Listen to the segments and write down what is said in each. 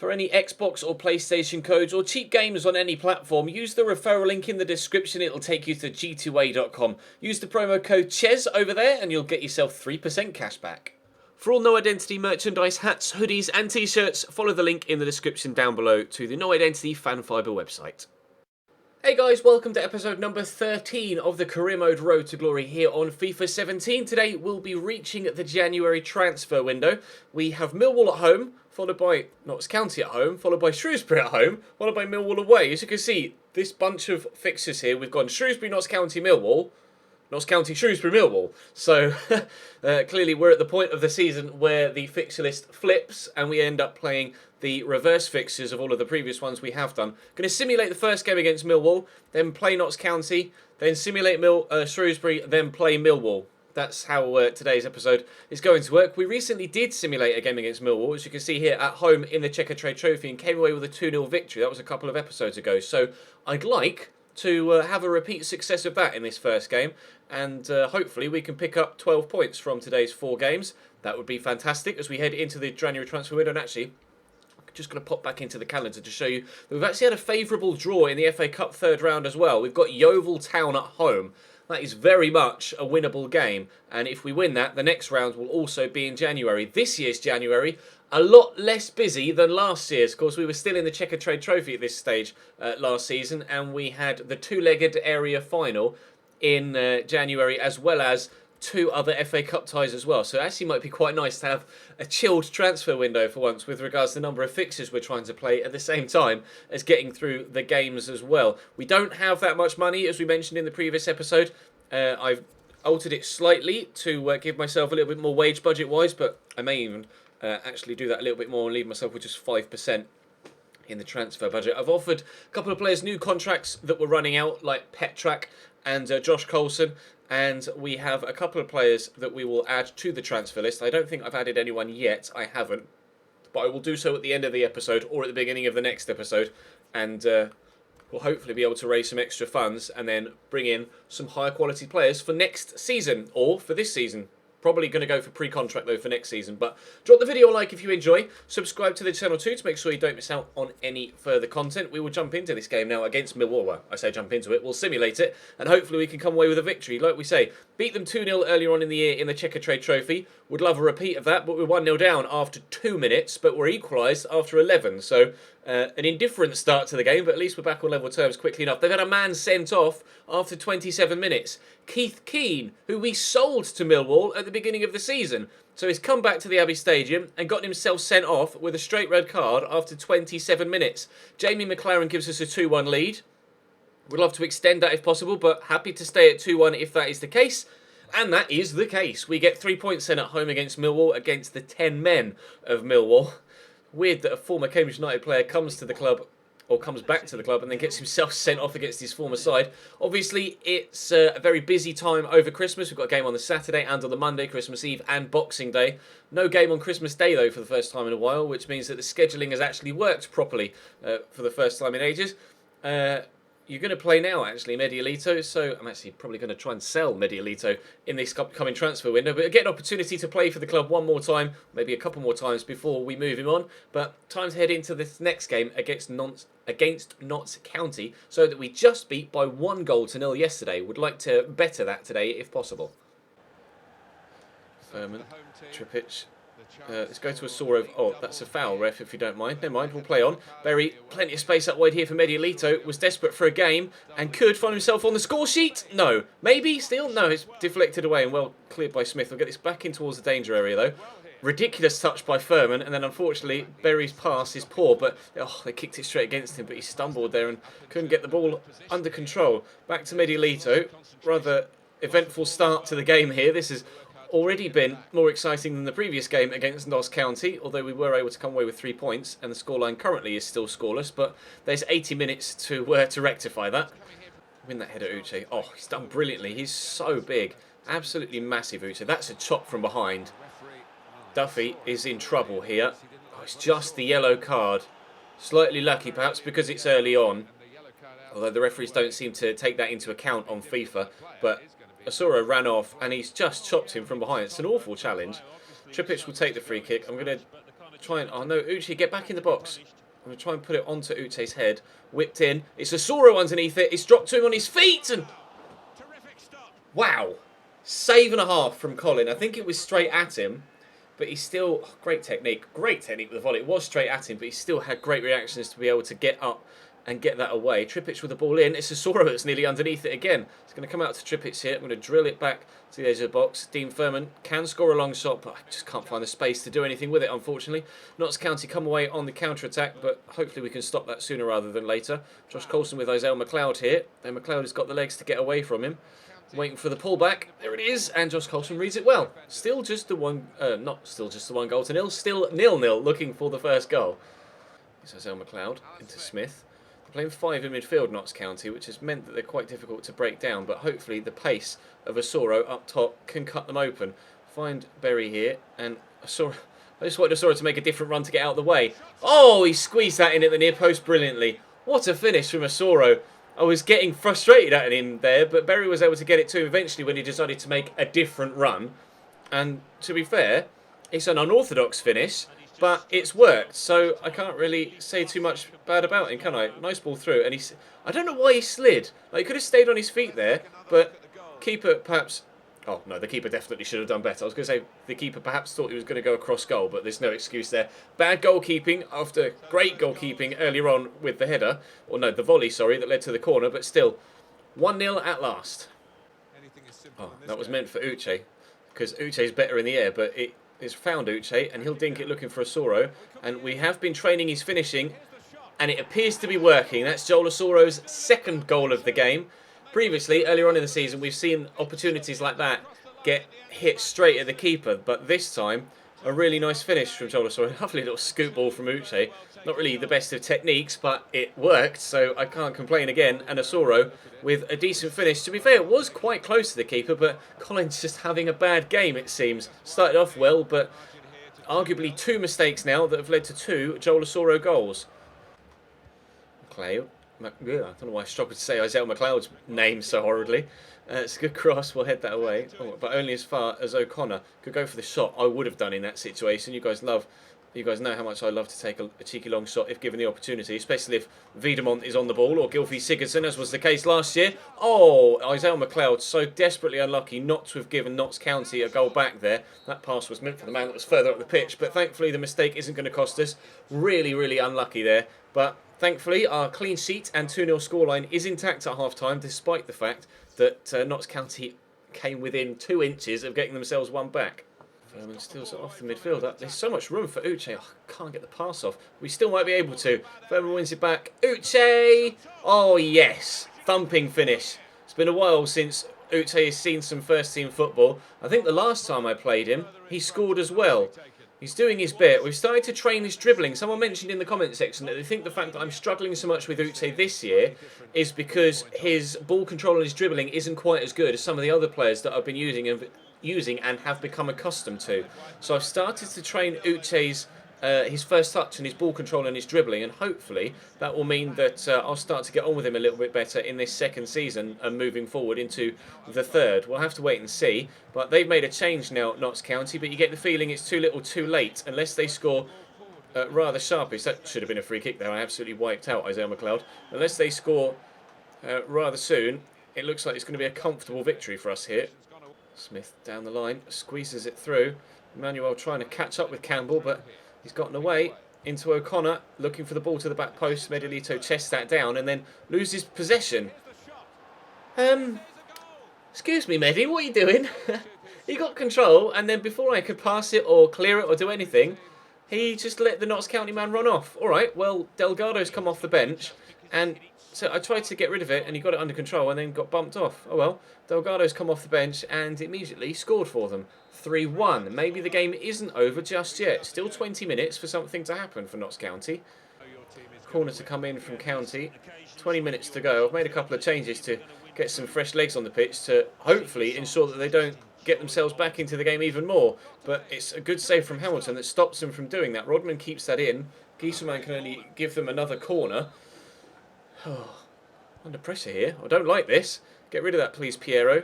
For any Xbox or PlayStation codes or cheap games on any platform, use the referral link in the description. It'll take you to g2a.com. Use the promo code CHES over there and you'll get yourself 3% cash back. For all No Identity merchandise, hats, hoodies and t-shirts, follow the link in the description down below to the No Identity Fan Fibre website. Hey guys, welcome to episode number 13 of the Career Mode Road to Glory here on FIFA 17. Today we'll be reaching the January transfer window. We have Millwall at home, followed by Notts County at home, followed by Shrewsbury at home, followed by Millwall away. As you can see, this bunch of fixtures here, we've gone Shrewsbury, Notts County, Millwall, Notts County, Shrewsbury, Millwall. So clearly we're at the point of the season where the fixture list flips and we end up playing the reverse fixtures of all of the previous ones we have done. Going to simulate the first game against Millwall, then play Notts County, then simulate Shrewsbury, then play Millwall. That's how today's episode is going to work. We recently did simulate a game against Millwall, as you can see here at home in the Checker Trade Trophy, and came away with a 2-0 victory. That was a couple of episodes ago. So I'd like to have a repeat success of that in this first game, and hopefully we can pick up 12 points from today's 4 games. That would be fantastic as we head into the January transfer window. And actually, just going to pop back into the calendar to show you that we've actually had a favourable draw in the FA Cup third round as well. We've got Yeovil Town at home. That is very much a winnable game, and if we win that, the next round will also be in January. This year's January, a lot less busy than last year's. Of course, we were still in the Checker Trade Trophy at this stage last season, and we had the two-legged area final in January, as well as 2 other FA Cup ties as well. So it actually might be quite nice to have a chilled transfer window for once with regards to the number of fixtures we're trying to play at the same time as getting through the games as well. We don't have that much money, as we mentioned in the previous episode. I've altered it slightly to give myself a little bit more wage budget-wise, but I may even actually do that a little bit more and leave myself with just 5% in the transfer budget. I've offered a couple of players new contracts that were running out, like Petrak and Josh Coulson, and we have a couple of players that we will add to the transfer list. I don't think I've added anyone yet. I haven't. But I will do so at the end of the episode or at the beginning of the next episode. And we'll hopefully be able to raise some extra funds and then bring in some higher quality players for next season or for this season. Probably going to go for pre-contract though for next season. But drop the video a like if you enjoy. Subscribe to the channel too to make sure you don't miss out on any further content. We will jump into this game now against Millwall. Well, I say jump into it. We'll simulate it. And hopefully we can come away with a victory. Like we say, beat them 2-0 earlier on in the year in the Checker Trade Trophy. Would love a repeat of that. But we're 1-0 down after 2 minutes. But we're equalised after 11. So an indifferent start to the game. But at least we're back on level terms quickly enough. They've had a man sent off after 27 minutes. Keith Keane, who we sold to Millwall at the beginning of the season. So he's come back to the Abbey Stadium and got himself sent off with a straight red card after 27 minutes. Jamie McLaren gives us a 2-1 lead. Would love to extend that if possible, but happy to stay at 2-1 if that is the case. And that is the case. We get 3 points then at home against Millwall, against the 10 men of Millwall. Weird that a former Cambridge United player comes to the club, or comes back to the club and then gets himself sent off against his former side. Obviously, it's a very busy time over Christmas. We've got a game on the Saturday and on the Monday, Christmas Eve and Boxing Day. No game on Christmas Day, though, for the first time in a while, which means that the scheduling has actually worked properly for the first time in ages. You're going to play now, actually, Mediolito, so I'm actually probably going to try and sell Mediolito in this upcoming transfer window, but get an opportunity to play for the club one more time, maybe a couple more times before we move him on, but time to head into this next game against Notts County, so that we just beat by 1-0 yesterday. Would like to better that today, if possible. Furman, Trippic. Let's go to a Sorov. Oh, that's a foul, ref, if you don't mind. Never mind, we'll play on. Berry, plenty of space up wide here for Mediolito. Was desperate for a game and could find himself on the score sheet. No. Maybe still? No, it's deflected away and well cleared by Smith. We'll get this back in towards the danger area, though. Ridiculous touch by Furman, and then unfortunately Berry's pass is poor, but they kicked it straight against him, but he stumbled there and couldn't get the ball under control. Back to Mediolito. Rather eventful start to the game here. This has already been more exciting than the previous game against Notts County, although we were able to come away with 3 points, and the scoreline currently is still scoreless, but there's 80 minutes to rectify that. Win that header, Uche. Oh, he's done brilliantly. He's so big. Absolutely massive, Uche. That's a chop from behind. Duffy is in trouble here. Oh, it's just the yellow card. Slightly lucky, perhaps, because it's early on. Although the referees don't seem to take that into account on FIFA, but Asura ran off and he's just chopped him from behind. It's an awful challenge. Trippic will take the free kick. I'm going to try and... Oh, no, Uche, get back in the box. I'm going to try and put it onto Uche's head. Whipped in. It's Asoro underneath it. It's dropped to him on his feet. And wow. Save and a half from Colin. I think it was straight at him. But he still... Oh, great technique. Great technique with the volley. It was straight at him, but he still had great reactions to be able to get up and get that away. Trippic with the ball in. It's Asoro that's nearly underneath it again. It's going to come out to Trippic here. I'm going to drill it back to the edge of the box. Dean Furman can score a long shot, but I just can't find the space to do anything with it, unfortunately. Notts County come away on the counter-attack, but hopefully we can stop that sooner rather than later. Josh Coulson with Isaiah McLeod here. And McLeod has got the legs to get away from him. Waiting for the pullback. There it is, and Josh Coulson reads it well. Still just the one, not still just the 1 goal to nil. Still 0-0, looking for the first goal. It's Isaiah McLeod into Smith. They're playing 5 in midfield, Notts County, which has meant that they're quite difficult to break down. But hopefully the pace of Asoro up top can cut them open. Find Berry here, and Asoro. I just wanted Asoro to make a different run to get out of the way. Oh, he squeezed that in at the near post brilliantly. What a finish from Asoro. I was getting frustrated at him there, but Berry was able to get it to him eventually when he decided to make a different run. And to be fair, it's an unorthodox finish, but it's worked, so I can't really say too much bad about him, can I? Nice ball through, and I don't know why he slid. Like, he could have stayed on his feet there, but keeper perhaps... Oh, no, the keeper definitely should have done better. I was going to say the keeper perhaps thought he was going to go across goal, but there's no excuse there. Bad goalkeeping after great goalkeeping earlier on with the header. Or no, the volley, sorry, that led to the corner. But still, 1-0 at last. Oh, that was meant for Uche, because Uche's better in the air, but it is found Uche, and he'll dink it looking for Asoro. And we have been training his finishing, and it appears to be working. That's Joel Asoro's 2nd goal of the game. Previously, earlier on in the season, we've seen opportunities like that get hit straight at the keeper. But this time, a really nice finish from Joel Asoro. Lovely little scoop ball from Uche. Not really the best of techniques, but it worked, so I can't complain again. And Asoro with a decent finish. To be fair, it was quite close to the keeper, but Colin's just having a bad game, it seems. Started off well, but arguably 2 mistakes now that have led to 2 Joel Asoro goals. Clay. I don't know why I struggled to say Isaiah McLeod's name so horridly. It's a good cross. We'll head that away. Oh, but only as far as O'Connor could go for the shot. I would have done in that situation. You guys know how much I love to take a cheeky long shot if given the opportunity, especially if Wiedemont is on the ball or Gylfi Sigurdsson, as was the case last year. Oh, Isaiah McLeod so desperately unlucky not to have given Notts County a goal back there. That pass was meant for the man that was further up the pitch, but thankfully the mistake isn't going to cost us. Really, really unlucky there. But thankfully, our clean sheet and 2-0 scoreline is intact at half-time, despite the fact that Notts County came within 2 inches of getting themselves one back. Furman steals it off the midfielder. There's so much room for Uche. Oh, I can't get the pass off. We still might be able to. Furman wins it back. Uche! Oh, yes. Thumping finish. It's been a while since Uche has seen some first-team football. I think the last time I played him, he scored as well. He's doing his bit. We've started to train his dribbling. Someone mentioned in the comment section that they think the fact that I'm struggling so much with Uche this year is because his ball control and his dribbling isn't quite as good as some of the other players that I've been using and have become accustomed to. So I've started to train Uche's his first touch and his ball control and his dribbling, and hopefully that will mean that I'll start to get on with him a little bit better in this 2nd season and moving forward into the 3rd. We'll have to wait and see, but they've made a change now at Notts County, but you get the feeling it's too little too late unless they score rather sharpish. That should have been a free kick there. I absolutely wiped out Isaiah McLeod. Unless they score rather soon, it looks like it's going to be a comfortable victory for us here. Smith down the line, squeezes it through. Emmanuel trying to catch up with Campbell, but he's gotten away into O'Connor, looking for the ball to the back post. Medelito chests that down and then loses possession. Excuse me, Medi, what are you doing? He got control, and then before I could pass it or clear it or do anything, he just let the Notts County man run off. All right, well, Delgado's come off the bench, and so I tried to get rid of it, and he got it under control and then got bumped off. Oh well, Delgado's come off the bench and immediately scored for them. 3-1. Maybe the game isn't over just yet. Still 20 minutes for something to happen for Notts County. Corner to come in from County. 20 minutes to go. I've made a couple of changes to get some fresh legs on the pitch to hopefully ensure that they don't get themselves back into the game even more. But it's a good save from Hamilton that stops them from doing that. Rodman keeps that in. Gieselman can only give them another corner. Oh, under pressure here. I don't like this. Get rid of that, please, Piero.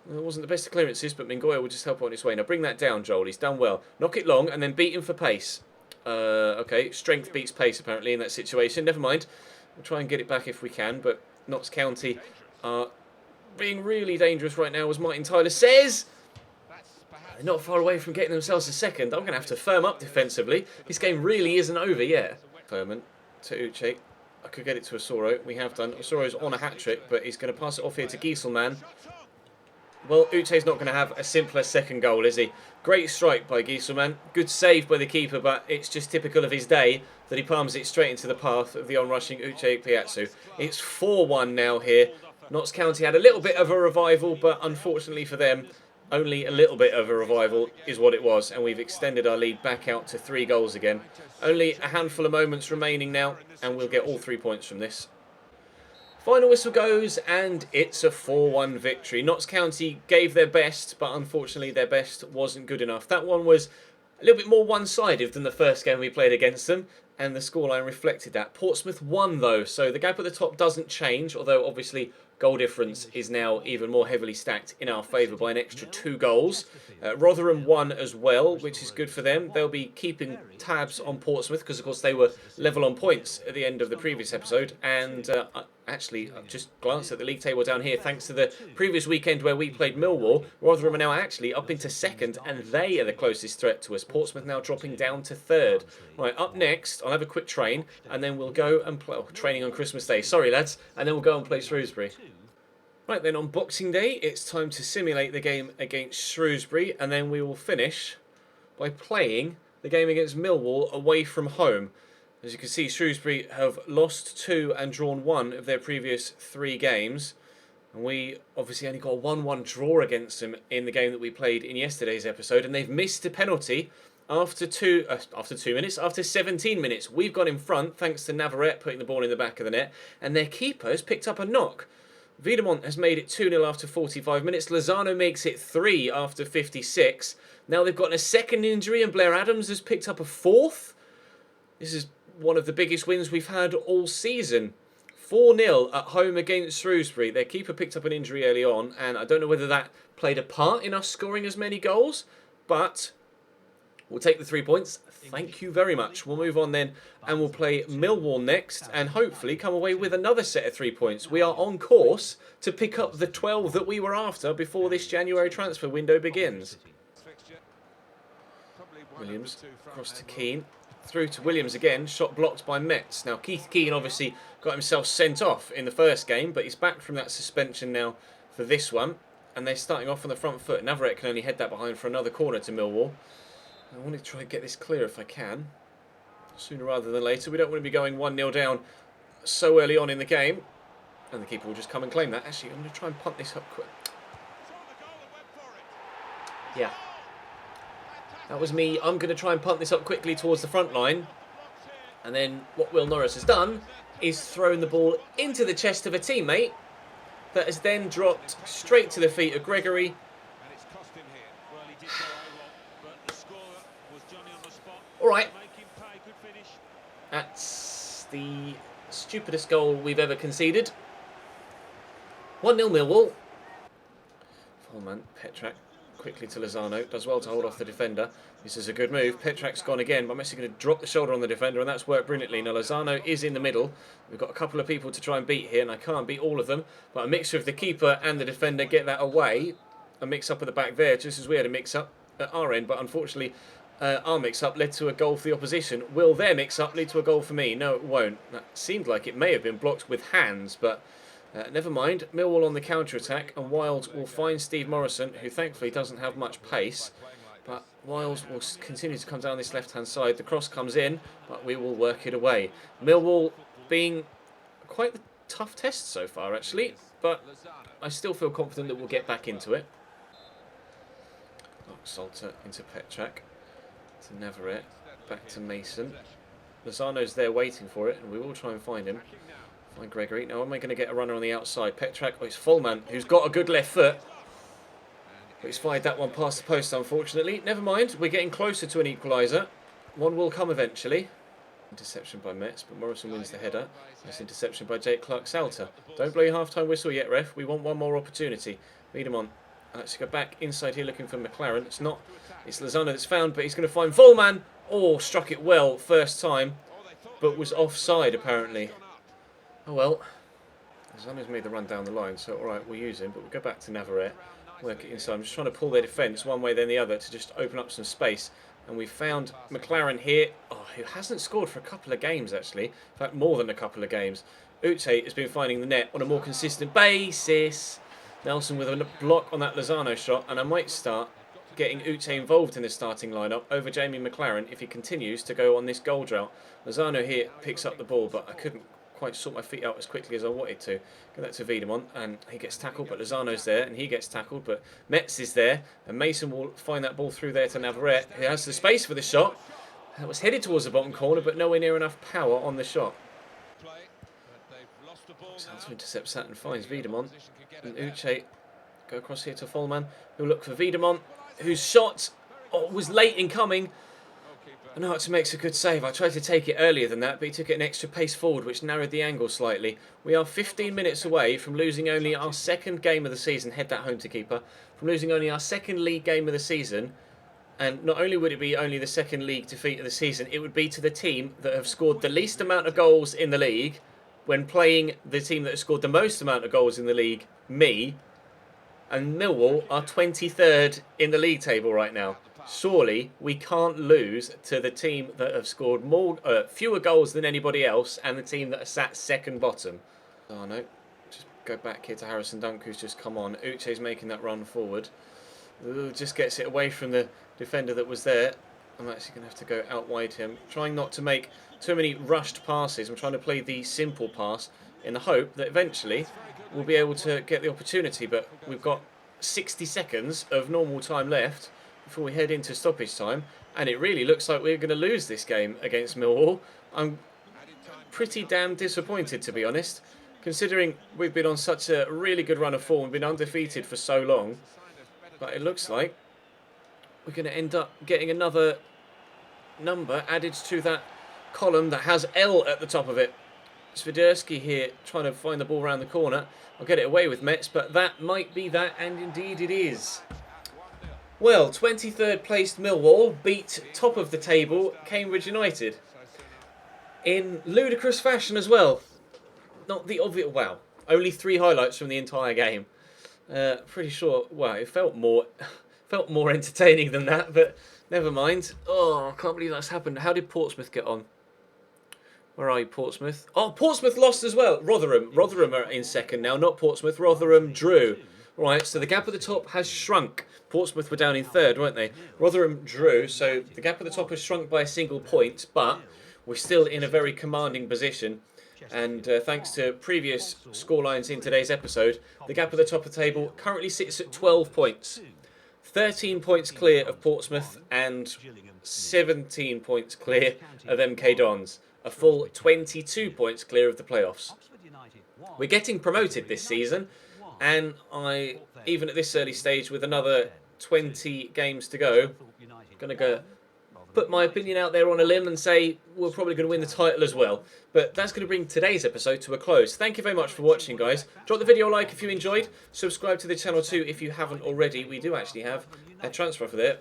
It wasn't the best of clearances, but Mingoya will just help on his way. Now bring that down, Joel. He's done well. Knock it long and then beat him for pace. Okay, strength beats pace apparently in that situation. Never mind. We'll try and get it back if we can, but Notts County are being really dangerous right now, as Martin Tyler says. They're not far away from getting themselves a second. I'm going to have to firm up defensively. This game really isn't over yet. Furman to Uche. I could get it to Osoro. We have done. Osoro's on a hat-trick, but he's going to pass it off here to Gieselman. Well, Uche's not going to have a simpler second goal, is he? Great strike by Gieselman. Good save by the keeper, but it's just typical of his day that he palms it straight into the path of the onrushing Uche Piazzu. It's 4-1 now here. Notts County had a little bit of a revival, but unfortunately for them, only a little bit of a revival is what it was, and we've extended our lead back out to 3 goals again. Only a handful of moments remaining now, and we'll get all 3 points from this. Final whistle goes, and it's a 4-1 victory. Notts County gave their best, but unfortunately their best wasn't good enough. That one was a little bit more one-sided than the first game we played against them, and the scoreline reflected that. Portsmouth won, though, so the gap at the top doesn't change, although obviously goal difference is now even more heavily stacked in our favour by an extra 2 goals. Rotherham won as well, which is good for them. They'll be keeping tabs on Portsmouth because, of course, they were level on points at the end of the previous episode. And actually, I've just glanced at the league table down here. Thanks to the previous weekend where we played Millwall, Rotherham are now actually up into 2nd, and they are the closest threat to us. Portsmouth now dropping down to 3rd. Right, up next, I'll have a quick train, and then we'll go and play... Oh, training on Christmas Day. Sorry, lads. And then we'll go and play Shrewsbury. Right then, on Boxing Day, it's time to simulate the game against Shrewsbury, and then we will finish by playing the game against Millwall away from home. As you can see, Shrewsbury have lost 2 and drawn 1 of their previous 3 games. And we obviously only got a 1-1 draw against them in the game that we played in yesterday's episode, and they've missed a penalty after 17 minutes. We've got in front, thanks to Navarrete putting the ball in the back of the net, and their keeper has picked up a knock. Wiedemont has made it 2-0 after 45 minutes. Lozano makes it 3 after 56. Now they've gotten a second injury and Blair Adams has picked up a 4th. This is one of the biggest wins we've had all season. 4-0 at home against Shrewsbury. Their keeper picked up an injury early on, and I don't know whether that played a part in us scoring as many goals, but we'll take the 3 points. Thank you very much. We'll move on then, and we'll play Millwall next, and hopefully come away with another set of 3 points. We are on course to pick up the 12 that we were after before this January transfer window begins. Williams across to Keane. Through to Williams again. Shot blocked by Metz. Now, Keith Keane obviously got himself sent off in the first game, but he's back from that suspension now for this one. And they're starting off on the front foot. Navarrete can only head that behind for another corner to Millwall. I want to try and get this clear if I can. Sooner rather than later. We don't want to be going 1-0 down so early on in the game. And the keeper will just come and claim that. Actually, I'm going to try and punt this up quick. Yeah. That was me. I'm going to try and punt this up quickly towards the front line. And then what Will Norris has done is thrown the ball into the chest of a teammate that has then dropped straight to the feet of Gregory. Alright. That's the stupidest goal we've ever conceded. 1-0 Millwall. Fullman, Petrak. Quickly to Lozano, does well to hold off the defender. This is a good move. Petrak's gone again, but Messi going to drop the shoulder on the defender, and that's worked brilliantly. Now Lozano is in the middle. We've got a couple of people to try and beat here, and I can't beat all of them. But a mixture of the keeper and the defender get that away. A mix-up at the back there, just as we had a mix-up at our end. But unfortunately, our mix-up led to a goal for the opposition. Will their mix-up lead to a goal for me? No, it won't. That seemed like it may have been blocked with hands, but... never mind. Millwall on the counter-attack, and Wild will find Steve Morrison, who thankfully doesn't have much pace. But Wild will continue to come down this left-hand side. The cross comes in, but we will work it away. Millwall being quite the tough test so far, actually. But I still feel confident that we'll get back into it. Salter into Petrak. To Navarrete. Back to Mason. Lozano's there waiting for it, and we will try and find him. Find Gregory. Now, am I going to get a runner on the outside? Petrak, oh, it's Fullman, who's got a good left foot. But he's fired that one past the post, unfortunately. Never mind, we're getting closer to an equaliser. One will come eventually. Interception by Metz, but Morrison wins the header. Nice interception by Jake Clark-Salter. Don't blow your half-time whistle yet, ref. We want one more opportunity. Lead him on. Let's go back inside here looking for McLaren. It's not. It's Lozano that's found, but he's going to find Fullman. Oh, struck it well first time, but was offside apparently. Oh well. Lozano's made the run down the line, so alright, we'll use him, but we'll go back to Navarrete, work it inside. I'm just trying to pull their defence one way then the other to just open up some space. And we found McLaren here, who hasn't scored for a couple of games actually. In fact, more than a couple of games. Uche has been finding the net on a more consistent basis. Nelson with a block on that Lozano shot, and I might start getting Uche involved in the starting lineup over Jamie McLaren if he continues to go on this goal drought. Lozano here picks up the ball, but I couldn't quite sort my feet out as quickly as I wanted to. Get that to Wiedemont, and he gets tackled, but Lozano's there, and he gets tackled, but Metz is there, and Mason will find that ball through there to Navarrete, who has the space for the shot. It was headed towards the bottom corner, but nowhere near enough power on the shot. Santo intercepts that and finds Wiedemont, and Uche go across here to Follman, who'll look for Wiedemont, whose shot was late in coming. I know it makes a good save. I tried to take it earlier than that, but he took it an extra pace forward, which narrowed the angle slightly. We are 15 minutes away from losing only our second game of the season. Head that home to keeper. From losing only our second league game of the season. And not only would it be only the second league defeat of the season, it would be to the team that have scored the least amount of goals in the league when playing the team that has scored the most amount of goals in the league, me. And Millwall are 23rd in the league table right now. Surely we can't lose to the team that have scored fewer goals than anybody else and the team that are sat second bottom. Oh no, just go back here to Harrison Dunk, who's just come on. Uche's making that run forward. Ooh, just gets it away from the defender that was there. I'm actually going to have to go out wide him. Trying not to make too many rushed passes. I'm trying to play the simple pass in the hope that eventually we'll be able to get the opportunity. But we've got 60 seconds of normal time left before we head into stoppage time, and it really looks like we're going to lose this game against Millwall. I'm pretty damn disappointed, to be honest, considering we've been on such a really good run of form. We've been undefeated for so long, but it looks like we're going to end up getting another number added to that column that has L at the top of it. Swiderski here trying to find the ball around the corner. I'll get it away with Metz, but that might be that, and indeed it is. Well, 23rd placed Millwall beat top of the table Cambridge United in ludicrous fashion as well. Not the obvious. Wow, only 3 highlights from the entire game. Pretty sure. Wow, it felt more entertaining than that, but never mind. Oh, I can't believe that's happened. How did Portsmouth get on? Where are you, Portsmouth? Oh, Portsmouth lost as well. Rotherham are in second now, not Portsmouth. Rotherham drew. Right, so the gap at the top has shrunk. Portsmouth were down in third, weren't they? Rotherham drew, so the gap at the top has shrunk by a single point, but we're still in a very commanding position. And thanks to previous scorelines in today's episode, the gap at the top of the table currently sits at 12 points. 13 points clear of Portsmouth and 17 points clear of MK Dons. A full 22 points clear of the playoffs. We're getting promoted this season. And even at this early stage, with another 20 games to go, going to go put my opinion out there on a limb and say we're probably going to win the title as well. But that's going to bring today's episode to a close. Thank you very much for watching, guys. Drop the video a like if you enjoyed. Subscribe to the channel too if you haven't already. We do actually have a transfer offer there.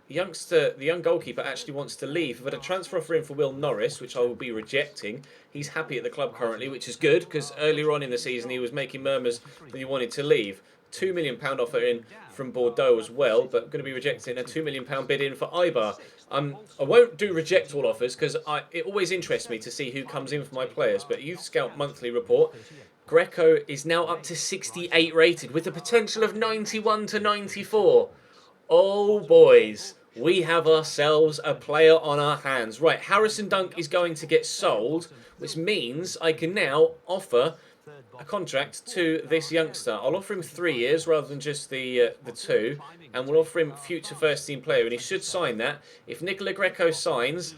The young goalkeeper actually wants to leave, but a transfer offer in for Will Norris, which I will be rejecting. He's happy at the club currently, which is good, because earlier on in the season he was making murmurs that he wanted to leave. £2 million offer in from Bordeaux as well, but I'm going to be rejecting a £2 million bid in for Ibar. I won't do reject all offers, because it always interests me to see who comes in for my players, but Youth Scout monthly report, Greco is now up to 68 rated, with the potential of 91 to 94. Oh boys, we have ourselves a player on our hands. Right, Harrison Dunk is going to get sold, which means I can now offer a contract to this youngster. I'll offer him 3 years rather than just the 2, and we'll offer him future first team player, and he should sign that. If Nicola Greco signs,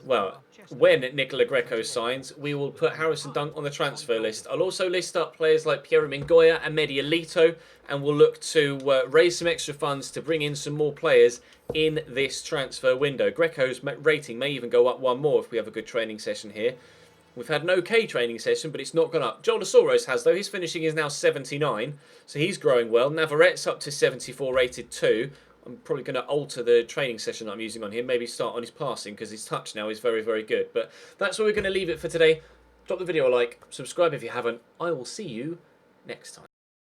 well, when Nicola Greco signs, we will put Harrison Dunk on the transfer list. I'll also list up players like Piero Mingoya and Medialito, and we'll look to raise some extra funds to bring in some more players in this transfer window. Greco's rating may even go up 1 more if we have a good training session here. We've had an okay training session, but it's not gone up. Joel Soros has, though. His finishing is now 79, so he's growing well. Navarrete's up to 74 rated too. I'm probably going to alter the training session that I'm using on him. Maybe start on his passing because his touch now is very, very good. But that's where we're going to leave it for today. Drop the video a like. Subscribe if you haven't. I will see you next time.